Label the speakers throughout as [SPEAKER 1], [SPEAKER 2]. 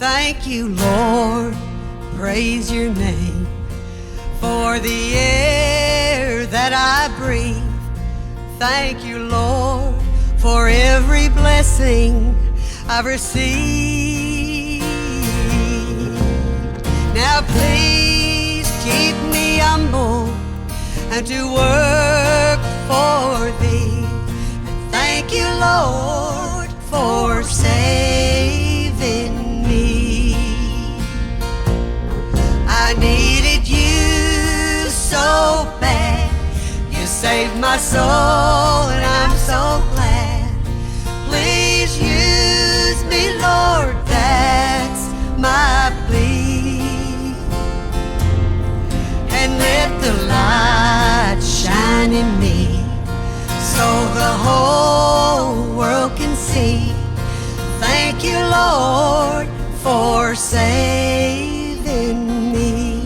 [SPEAKER 1] Thank you, Lord, praise your name, for the air that I breathe. Thank you, Lord, for every blessing I've received. Now please keep me humble and to work for thee. And thank you, Lord, for saving me. I needed you so bad. You saved my soul and I'm so glad. Please use me, Lord, that's my plea. And let the light shine in me so the whole world can see. Thank you, Lord, for saving me.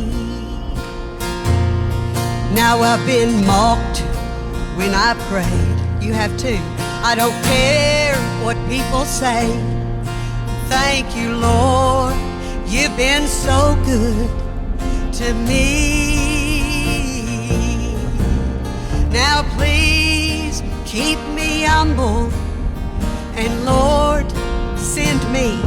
[SPEAKER 1] Now I've been mocked when I prayed. You have too. I don't care what people say. Thank you, Lord, you've been so good to me. Now please keep me humble, and Lord, send me.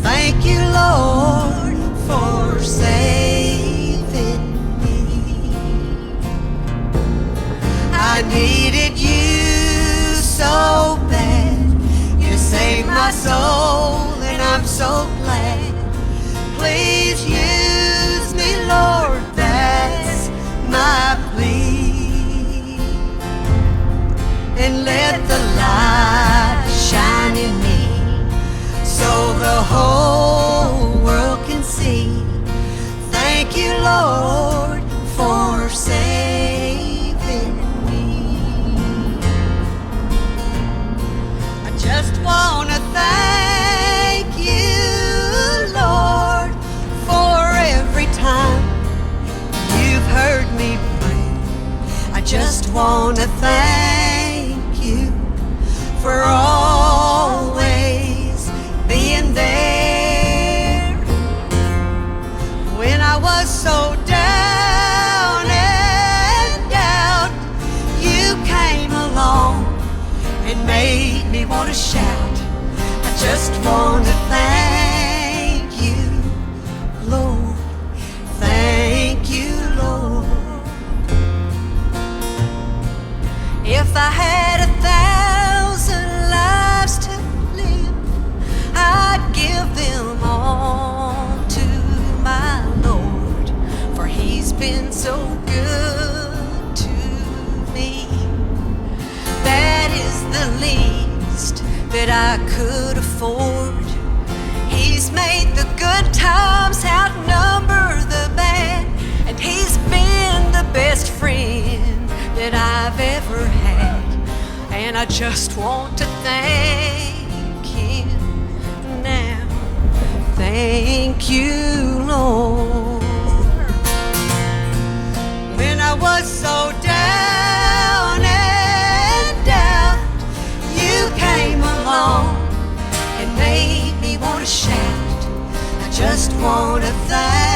[SPEAKER 1] Thank you, Lord, for saving me. I needed you so bad. You saved my soul and I'm so glad. Please use me, Lord, that's my plea. And let the light shine in me so the whole world can see. Thank you, Lord, for saving me. I just want to thank you, Lord, for every time you've heard me pray. I just want to thank you for always being there. When I was so down and out, you came along and made me want to shout. I just want to thank you, Lord. Thank you, Lord. If I had 1,000 lives to live, I'd give them all to my Lord, for He's been so good to me. That is the least that I could afford. He's made the good times outnumber the bad, and He's been the best friend that I've ever had. And I just want to thank Him now. Thank you, Lord. When I was so down and out, you came along and made me want to shout. I just want to thank